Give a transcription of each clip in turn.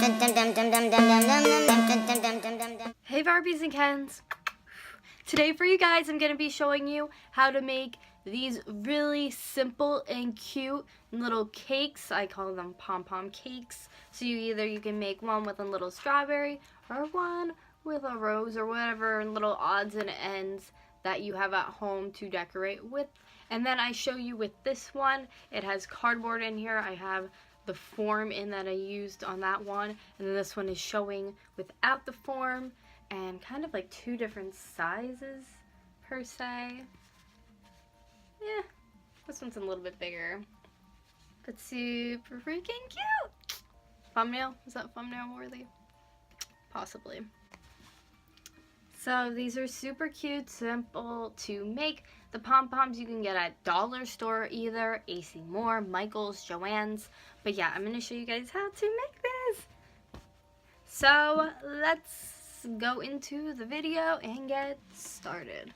Hey Barbies and Kens! Today for you guys I'm going to be showing you how to make these really simple and cute little cakes. I call them pom-pom cakes. So you can make one with a little strawberry or one with a rose or whatever little odds and ends that you have at home to decorate with. And then I show you with this one, it has cardboard in here. I have the form in that I used on that one, and then this one is showing without the form and kind of like two different sizes per se. Yeah, this one's a little bit bigger, but super freaking cute. Thumbnail? Is that thumbnail worthy? Possibly. So these are super cute, simple to make. The pom-poms you can get at dollar store either, AC Moore, Michael's, Joann's. But yeah, I'm going to show you guys how to make this. So let's go into the video and get started.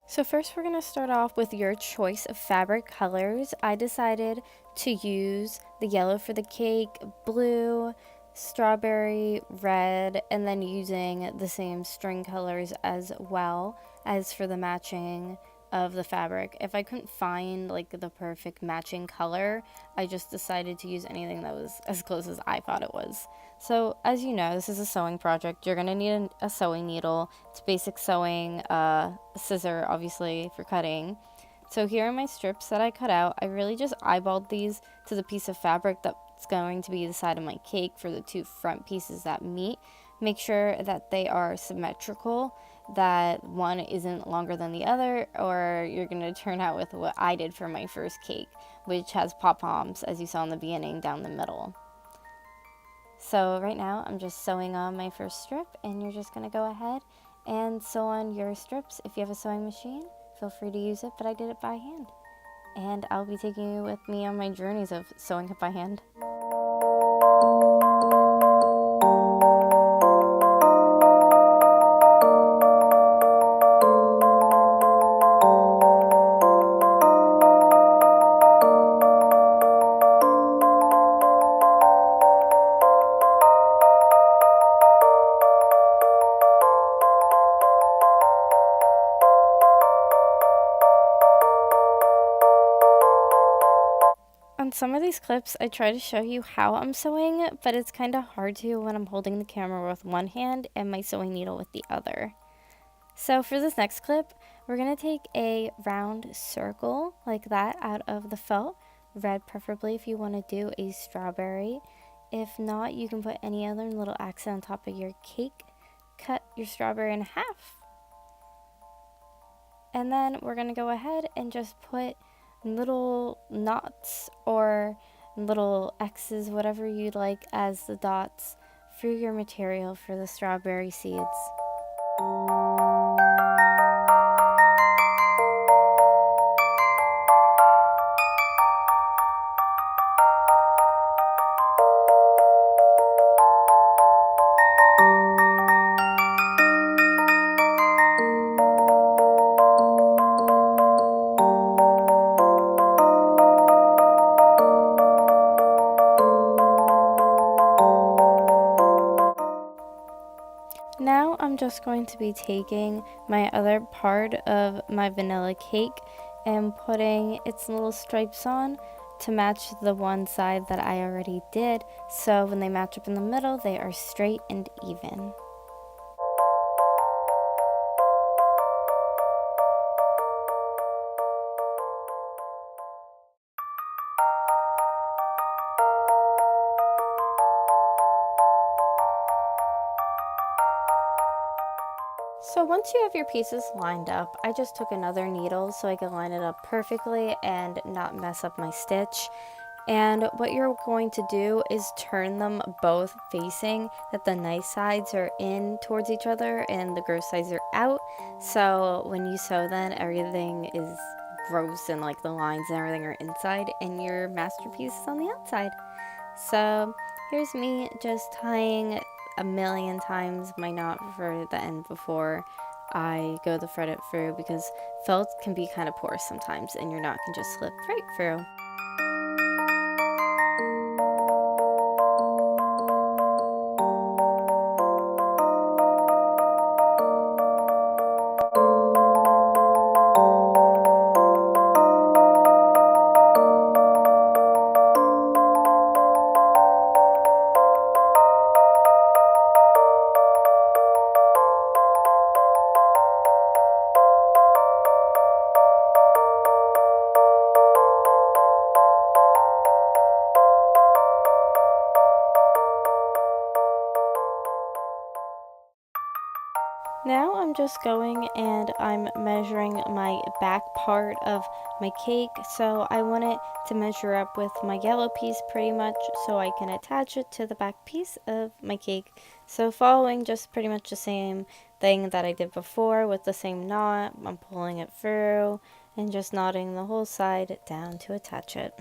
So first we're going to start off with your choice of fabric colors. I decided to use the yellow for the cake, blue, strawberry, red, and then using the same string colors as well as for the matching of the fabric. If I couldn't find like the perfect matching color, I just decided to use anything that was as close as I thought it was. So as you know, this is a sewing project. You're gonna need a sewing needle. It's basic sewing, a scissor obviously for cutting. So here are my strips that I cut out. I really just eyeballed these to the piece of fabric that's going to be the side of my cake for the two front pieces that meet. Make sure that they are symmetrical, that one isn't longer than the other, or you're going to turn out with what I did for my first cake, which has pom-poms, as you saw in the beginning, down the middle. So right now I'm just sewing on my first strip, and you're just going to go ahead and sew on your strips. If you have a sewing machine, feel free to use it, but I did it by hand. And I'll be taking you with me on my journeys of sewing it by hand. On some of these clips, I try to show you how I'm sewing, but it's kind of hard to when I'm holding the camera with one hand and my sewing needle with the other. So for this next clip, we're going to take a round circle like that out of the felt, red preferably if you want to do a strawberry. If not, you can put any other little accent on top of your cake. Cut your strawberry in half. And then we're going to go ahead and just put little knots or little X's, whatever you'd like as the dots through your material for the strawberry seeds. Now I'm just going to be taking my other part of my vanilla cake and putting its little stripes on to match the one side that I already did, so when they match up in the middle they are straight and even. So once you have your pieces lined up, I just took another needle so I could line it up perfectly and not mess up my stitch. And what you're going to do is turn them both facing that the nice sides are in towards each other and the gross sides are out. So when you sew then everything is gross and like the lines and everything are inside and your masterpiece is on the outside. So here's me just tying a million times my knot for the end before I go to thread it through, because felt can be kind of porous sometimes and your knot can just slip right through. I'm just going and I'm measuring my back part of my cake. So I want it to measure up with my yellow piece pretty much so I can attach it to the back piece of my cake. So following just pretty much the same thing that I did before with the same knot, I'm pulling it through and just knotting the whole side down to attach it.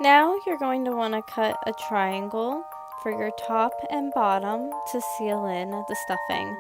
Now you're going to want to cut a triangle for your top and bottom to seal in the stuffing.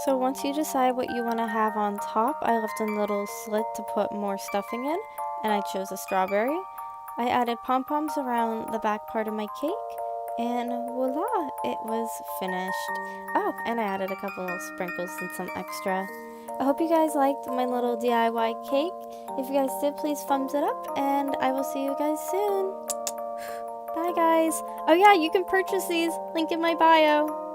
So once you decide what you want to have on top, I left a little slit to put more stuffing in, and I chose a strawberry. I added pom-poms around the back part of my cake, and voila, it was finished. Oh, and I added a couple little sprinkles and some extra. I hope you guys liked my little DIY cake. If you guys did, please thumbs it up, and I will see you guys soon. Bye guys. Oh yeah, you can purchase these, link in my bio.